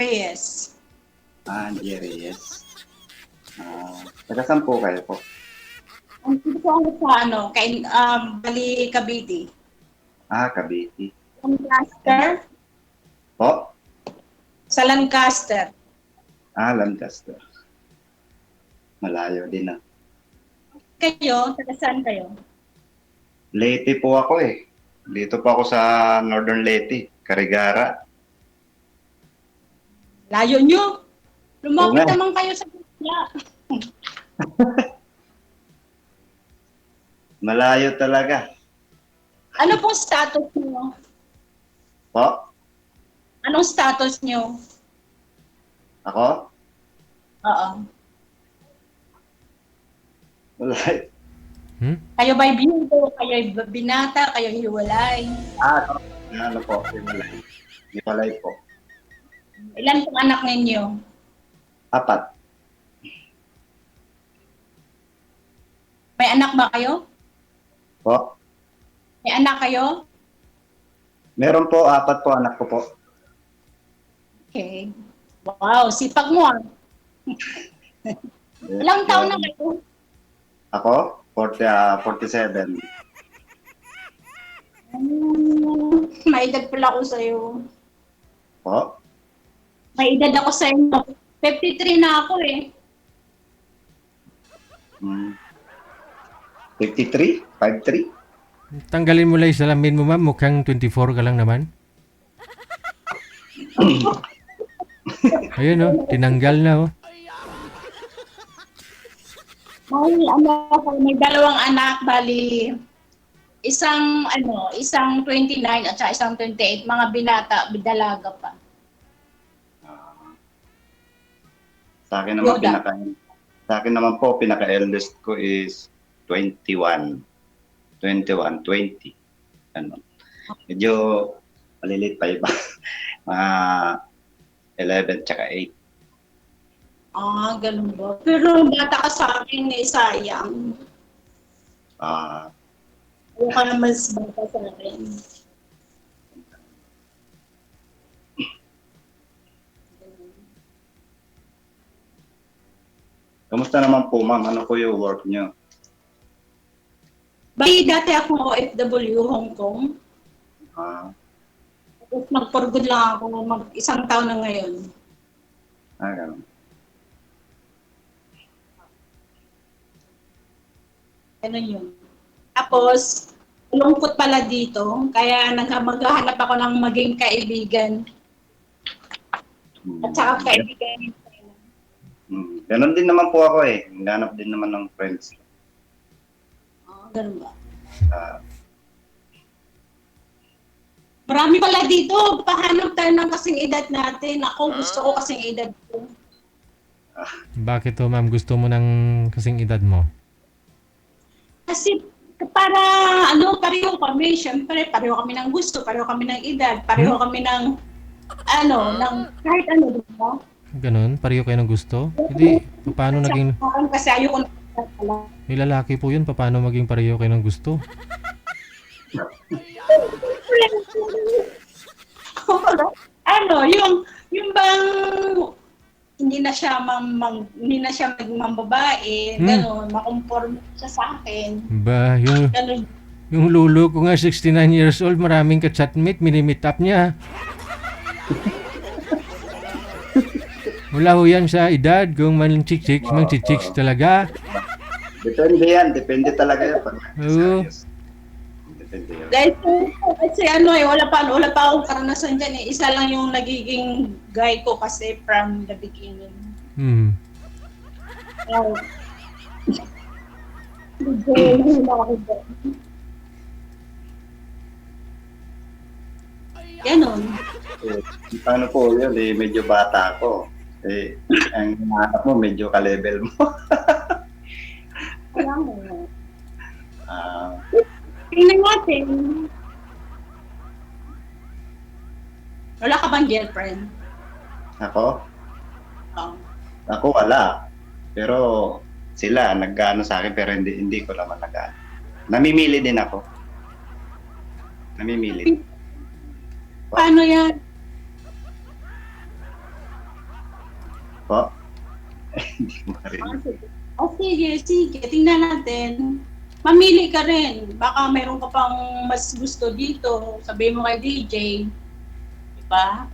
Reyes. Angie Reyes. Taga saan po kayo po? Dito po ako sa kay Bali Cavite. Cavite. Lancaster. Po? Sa Lancaster. Lancaster. Malayo din ah. Kayo, taga saan kayo? Leyte po ako eh. Dito po ako sa Northern Leyte, Carigara. Layo nyo. Lumapit Oo nga. naman kayo sa Bukla. Malayo talaga. Ano pong status nyo? Po? Anong status nyo? Ako? Oo. Wala. Kayo ba'y binudo? Kayo binata? Kayo hiwalay? Ano po? Hiwalay po. Ilan pong anak ninyo? 4. May anak ba kayo? Po? May anak kayo? Meron po, 4 po anak ko po. Okay. Wow, sipag mo ah. Ilang taon na kayo? Ako? 47. May edad pala ako sa'yo. Po? May edad ako sa'yo. 53 na ako eh. 53? 53? Tanggalin mo lang yung salamin mo, ma'am. Mukhang 24 ka lang naman. Ayun, oh. Tinanggal na, oh. May 2 anak, bali isang 29 at saka isang 28, mga binata, bidalaga pa. Sa akin naman Yoda. Sa akin naman po pinaka-eldest ko is 21, 20. Ano. Medyo malilit pa iba. Mga 11 tsaka 8. Ganun ba? Pero bata ka sa akin eh, sayang. Huwag ka na mas bata sa akin. Kamusta naman po, ma'am? Ano po yung work nyo? Bali, dati ako OFW Hong Kong. Tapos nag-for good lang ako, isang taon na ngayon. Ganun. Ganun yun. Tapos, lungkot pala dito, kaya maghahanap ako ng maging kaibigan. At saka kaibigan. Ganun din naman po ako eh. Naghanap din naman ng friends. Ganun ba? Marami pala dito. Pahanap tayo ng kasing edad natin. Ako, gusto ko kasing edad ko. Bakit to, ma'am? Gusto mo ng kasing edad mo? Kasi para pareho kami. Siyempre, pareho kami ng gusto, pareho kami ng edad, pareho kami ng ng kahit ano, di ba? Ganun? Pareho kayo ng gusto? Hindi. Paano naging... Kasi ayoko na pala. May lalaki po yun. Paano maging pareho kayo ng gusto? yung bang hindi na siya magmambabae, gano'n, makomporme siya sa akin. Ba, Gano'n. yung lulo ko nga, 69 years old, maraming ka-chatmate, minimit up niya. Wala ho yan sa edad, kung mang-chichicks talaga. Depende yan. Depende talaga yan. Oo. Depende yan. Dahil kasi wala pa akong karanasan dyan eh. Isa lang yung nagiging guy ko kasi from the beginning. Ganon. Paano po yun? Medyo bata ako. Ang hinahanap mo, medyo ka-level mo. Wala mo. Tingnan natin. Wala ka bang girlfriend? Ako? Oo. Ako wala. Pero sila nag-ano sa akin pero hindi ko naman nag-ano. Namimili din ako. Namimili. Paano yan? Po? Hindi ko rin. Sige. Tingnan natin. Mamili ka rin. Baka mayroon ka pang mas gusto dito. Sabihin mo kay DJ. Diba?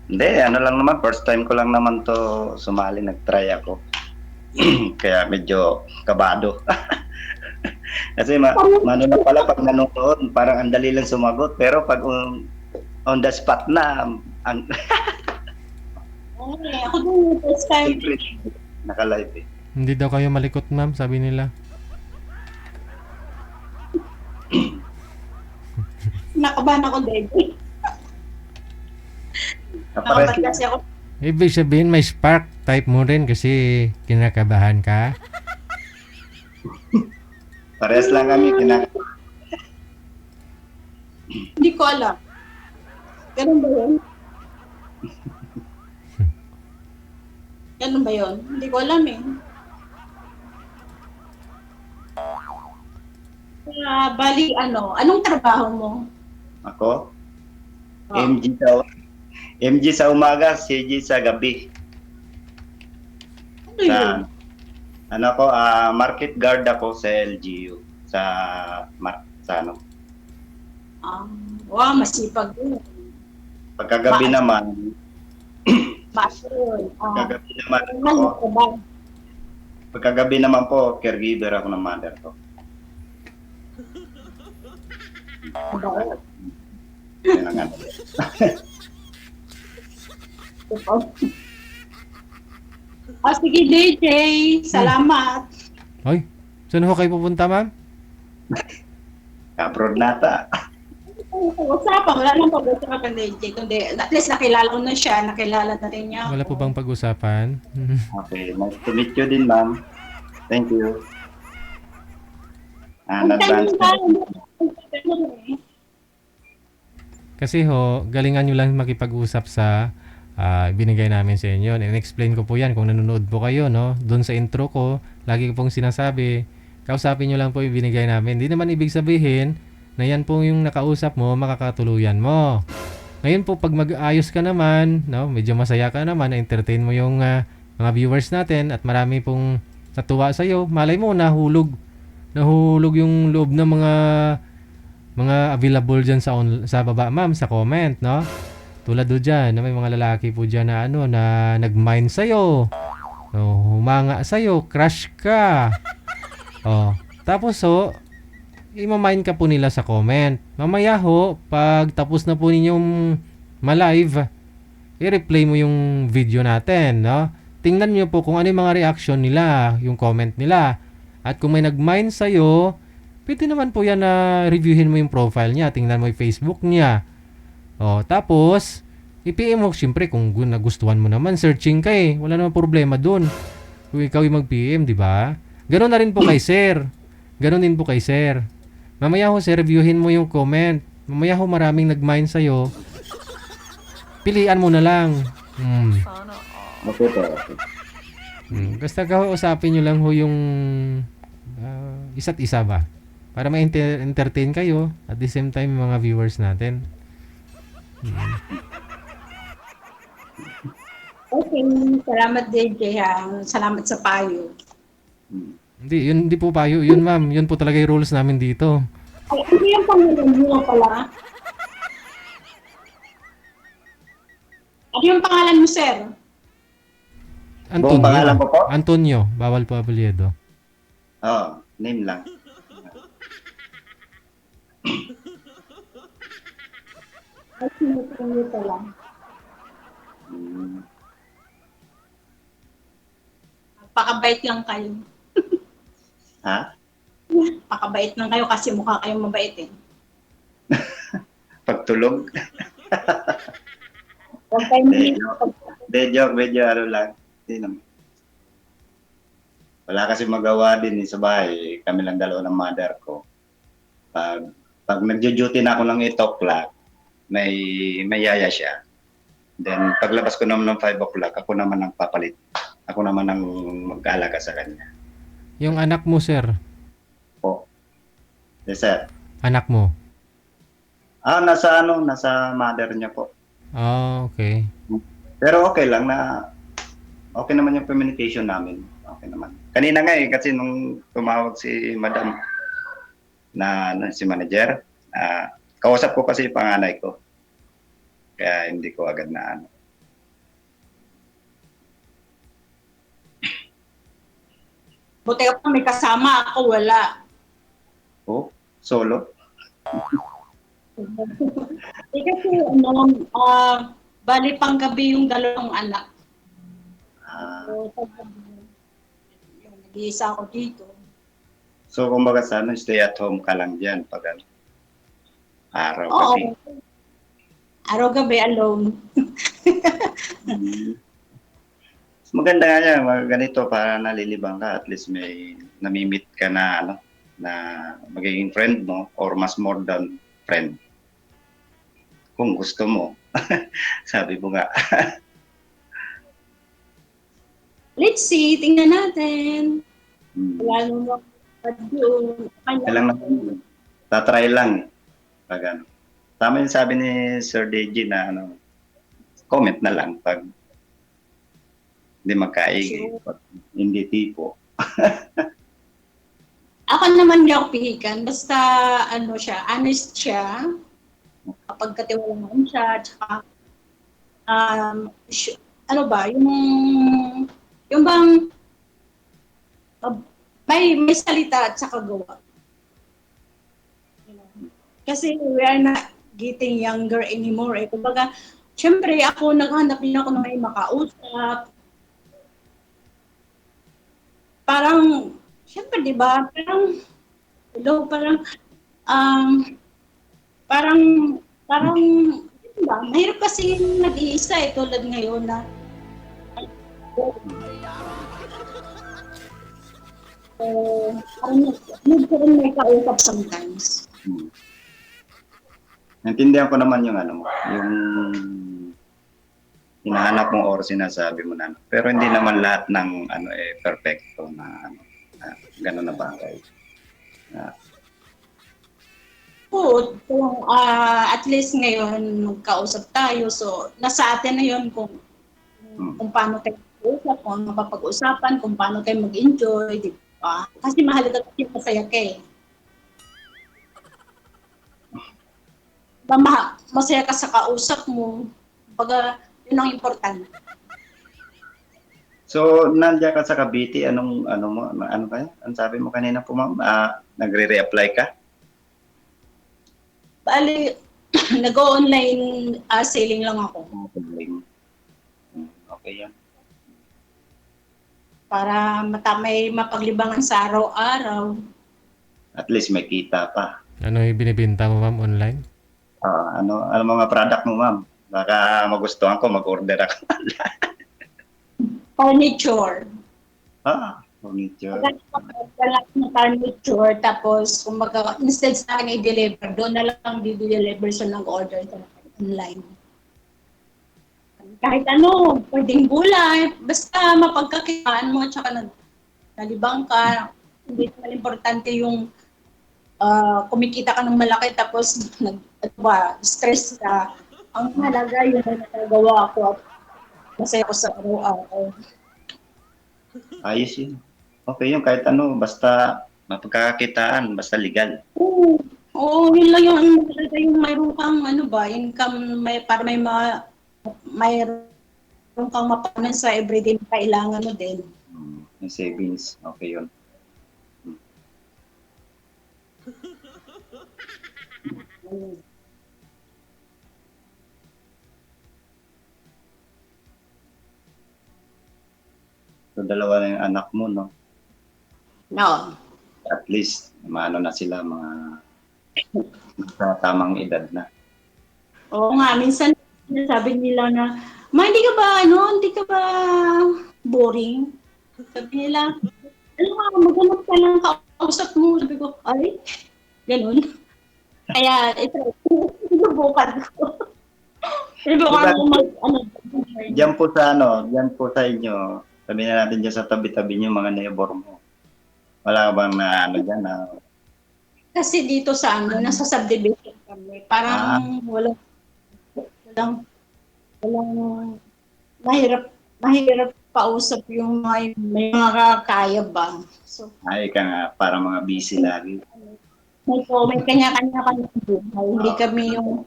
Hindi, ano lang naman, first time ko lang naman to sumali, nag-try ako. Kaya medyo kabado. Kasi mano na pala pag nanonood, parang ang dali lang sumagot. Pero pag on the spot na, Okay, ako din yung first time. naka-live eh. Hindi daw kayo malikot, ma'am, sabi nila. Nakabahan ako, Dede. Kapares Nakabahan lang. kasi ako. Ibig sabihin may spark type mo rin kasi kinakabahan ka. Pares lang kami, Hindi ko alam. Ganun ba yun? Ganun ba yun? Hindi ko alam eh. Bali, anong trabaho mo? Ako? Oh. MG sa umaga, CG sa gabi. Ano yun? Market guard ako sa LGU. Sa ano. Wow, masipag yun. Pagkagabi naman, Master. pagkagabi naman ako, pagkagabi naman po, caregiver ako ng mother ko. Yan ang ano. Sige, DJ. Salamat. Hoy, saan ho kayo pupunta, ma'am? Abroad nata. Pag-usapan, wala nang pag-usapan, DJ. Kundi, at least nakilala ko na siya, nakilala na rin niya. Wala po bang pag-usapan? Okay, nice to meet you din, ma'am. Thank you. Advance. Kasi ho, galingan nyo lang makipag-usap sa binigay namin sa inyo. In-explain ko po yan kung nanonood po kayo, no? Doon sa intro ko, lagi ko pong sinasabi, kausapin nyo lang po yung binigay namin. Hindi naman ibig sabihin na yan po yung nakausap mo, makakatuluyan mo. Ngayon po, pag mag-ayos ka naman, no? Medyo masaya ka naman, na-entertain mo yung mga viewers natin at marami pong natuwa sa'yo, malay mo, nahulog yung loob ng mga available dyan sa baba, ma'am, sa comment, no? Tulad do dyan, na may mga lalaki po dyan na na nag-mind sa'yo. So, humanga sa'yo, crush ka. Tapos ima-mind ka po nila sa comment. Mamaya ho, pag tapos na po ninyong ma-live, i-replay mo yung video natin, no? Tingnan nyo po kung ano yung mga reaction nila, yung comment nila. At kung may nag-mind sa'yo, pwede naman po yan na reviewin mo yung profile niya, tingnan mo yung Facebook niya. Tapos, i-PM mo, siyempre, kung nagustuhan mo naman, searching ka eh. Wala naman problema dun. Kung ikaw yung mag-PM, di ba? Ganon na rin po kay sir. Ganon din po kay sir. Mamaya ho, sir, reviewin mo yung comment. Mamaya ho, maraming nag-mind sa'yo. Pilian mo na lang. Okay po. Basta kausapin nyo lang ho yung isa't isa ba? Para ma-entertain kayo at the same time mga viewers natin. Okay, salamat DJ ha. Salamat sa payo. Hindi po payo. Yun ma'am, yun po talaga yung rules namin dito. Ay, ano yung pangalan mo pala? Ano yung pangalan mo, sir? Buong pangalan ko po? Antonio, bawal po apelyido. Name lang. Ay, sino pala? Pakabait lang kayo. Ha? Pakabait lang kayo kasi mukha kayong mabait eh. Pagtulog? Huwag kayong Joke, medyo ano lang. Hindi naman. Wala kasi magawa din sa bahay. Kami lang dalawa ng mother ko. Pag nagjo-duty na ako ng 8 o'clock, may yaya siya. Then paglabas ko naman ng 5 o'clock, ako naman ang papalit. Ako naman ang mag-aalaga sa kanya. Yung anak mo, sir? Po. Yes, sir. Anak mo? Nasa mother niya po. Okay. Pero okay lang na okay naman yung communication namin. Okay naman. Kanina nga kasi nung tumawag si Madam na si manager, kausap ko kasi yung panganay ko. Kaya hindi ko agad na ano. Buti ka pa may kasama, ako wala. Oh, solo? Kasi bali pang gabi yung dalawang anak. Ah, So, yung nag-iisa ako dito. so kumbaga sa ano, stay at home ka lang dyan pag ano, araw Oo. gabi. Araw-gabi alone. Mas maganda nga yan, ganito para nalilibang ka, at least may namimit ka na ano, na magiging friend mo or mas more than friend. Kung gusto mo. Sabi mo nga. Let's see, tingnan natin. Hmm. Wala naman doon. Kailang tatry lang. Pag ano. Tama yung sabi ni Sir Deji na ano, comment na lang pag hindi magkaigi, pag hindi tipo. Ako naman hindi ako pihikan. Basta ano siya, honest siya. Kapag katiwalaan siya, tsaka ano ba, yung bang may salita at saka gawa. You know? Kasi we are not getting younger anymore. Eh. Kumbaga, syempre ako, naghanap din ako ng may makausap. Parang, syempre, di ba? Parang, hello, parang, parang, di ba? Mahirap kasi nag-iisa eh, tulad ngayon na, parang nagkaroon may kausap sometimes. Hmm. Naintindihan ko naman yung ano mo, yung hinahanap mong or sinasabi mo na. Pero hindi naman lahat ng ano perfecto na ano, gano'n na bagay. Oo, kung at least ngayon magkausap tayo. So, nasa atin na yun kung paano tayo mag-usap, kung ano mapapag-usapan, kung paano tayo mag-enjoy, di ba? Kasi mahalaga kasi masaya ka eh. Masaya ka sa kausap mo. Baga, yun ang importante. So, nandiyan ka sa Cavite, ano mo, ano kaya? Ang sabi mo kanina po, ma'am, nagre-reapply ka? Bali, nag-online selling lang ako Okay yan. para may mapaglibangan sa araw-araw. At least may kita pa. Ano yung binibenta mo, ma'am, online? Ano mga product mo, ma'am? Baka magustuhan ko, mag-order ako. Furniture. Furniture. Lahat ng furniture, tapos kumbaga instead sa akin i-deliver, doon na lang di-deliver sa nag-order sa online. Kahit ano, pwedeng gulay, basta mapagkakitaan mo at saka nalibang ka. Hindi naman importante yung kumikita ka ng malaki tapos stress ka. Ang mahalaga yung nagagawa ko at masaya ko sa araw-araw. Ayos yun. Okay yun, kahit ano, basta mapagkakakitaan, basta legal. Oo, yun lang yung mahalaga yung mayroon kang income, para mayroon kang mapanan sa everyday na kailangan mo din. Yung savings, okay yun. So, dalawa na yung anak mo, no? No. At least, maano na sila, mga sa tamang edad na. Oo nga, minsan sabi nila na, hindi ka ba boring? Sabi nila, alam mo, maghanap ka lang kausap mo. Sabi ko, ay, ganun. Kaya, ito, sinubukan ko. Sinubukan ko Diyan po sa inyo, sabihin na natin dyan sa tabi-tabi niyo, mga neighbor mo. Wala bang na dyan na... Kasi dito sa nasa subdivision kami, parang walang mahirap pausap yung may mga kaya ba. So, Ay ka nga, para mga busy lagi. may kanya-kanya kami buhay. Hindi kami yung,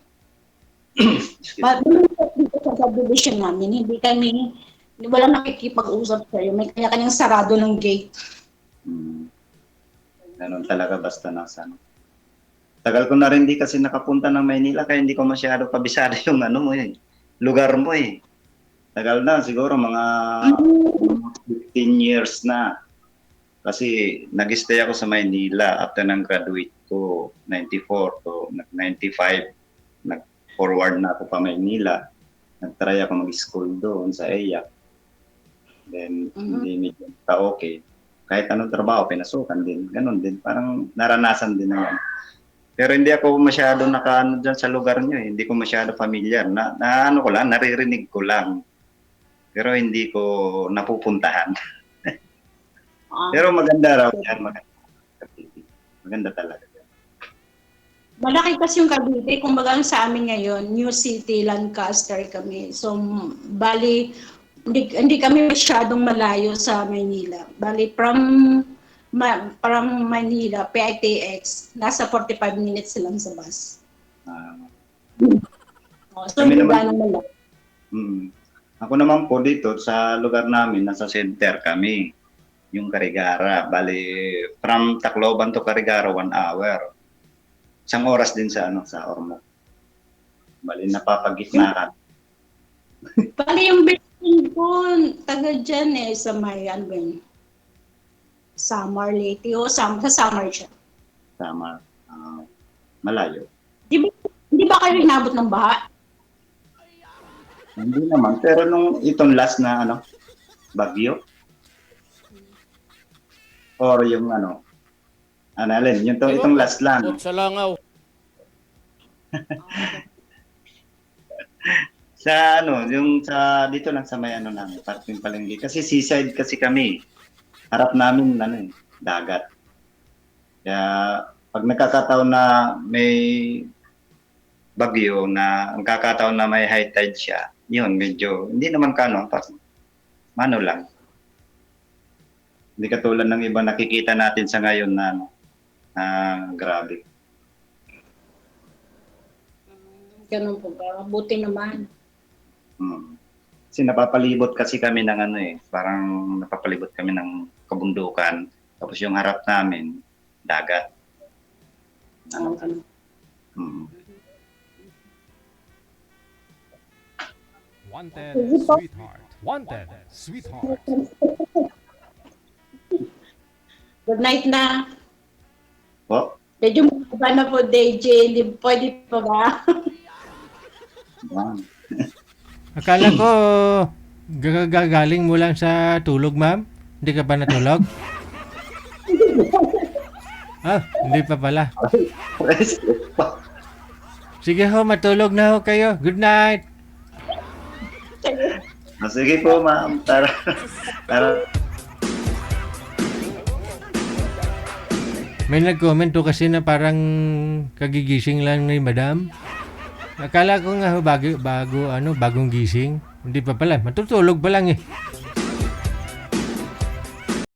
Excuse me. dito sa subdivision namin, walang nakikipag-usap sa'yo. May kanya-kanyang sarado ng gate. Hmm. Ganun talaga basta nasa ano. Tagal ko na rin di kasi nakapunta ng Maynila kaya hindi ko masyado kabisado yung ano mo eh. Lugar mo eh. Tagal na, siguro mga 15 years na. Kasi nag-stay ako sa Maynila after ng graduate ko, 94 to 95. Nag-forward na ako pa Maynila. Nag-try ako mag-school doon sa EYAC. Then, hindi medyo okay. Kahit anong trabaho, pinasukan din. Ganon din. Parang naranasan din naman. Pero hindi ako masyado nakaano dyan sa lugar nyo eh. Hindi ko masyado familiar. Ano ko lang, naririnig ko lang. Pero hindi ko napupuntahan. Pero maganda raw yan. Maganda talaga. Malaki kasi yung Cavite. Kumbaga sa amin ngayon, New City, Lancaster kami. So, bali, hindi kami masyadong malayo sa Maynila. Bali, from Manila, PITX, nasa 45 minutes lang sa bus. So, Kami hindi naman- naman lang. Ako naman po dito sa lugar namin, nasa center kami. Yung Carigara. Bali, from Tacloban to Carigara, 1 hour. Isang oras din sa sa Ormoc. Bali, napapagitna ka. Bali, yung building ko, taga dyan sa may, ano ba yun? Samar Leyte. Sa Samar siya. Tama. Malayo. Di ba kayo inabot ng baha? Hindi naman. Pero nung itong last na bagyo, or yung alin, itong last lang. Sa langaw. Sa yung sa dito lang sa may namin, parking palengke. Kasi seaside kasi kami. Harap namin dagat. Kaya pag nagkakataon na may bagyo na ang kakataon na may high tide siya, yun medyo hindi naman mano lang. Hindi katulad ng iba nakikita natin sa ngayon na grabe. Ganun po ba? Buti naman. Kasi napapalibot kasi kami ng parang napapalibot kami ng kabundukan. Tapos yung harap namin, dagat. Wanted, sweetheart. Wanted, sweetheart. Good night na. Po? Medyo mahaba na po, DJ. Hindi pwede pa ba? Wow. Akala ko gagaling mo lang sa tulog, ma'am. Hindi ka pa natulog? Hindi pa pala. Sige ho, matulog na ho kayo. Good night. Sige po, ma'am. Tara. May nag-comment to kasi na parang kagigising lang ni madam. Akala ko nga ho, bagong gising. Hindi pa pala, matutulog pa lang eh.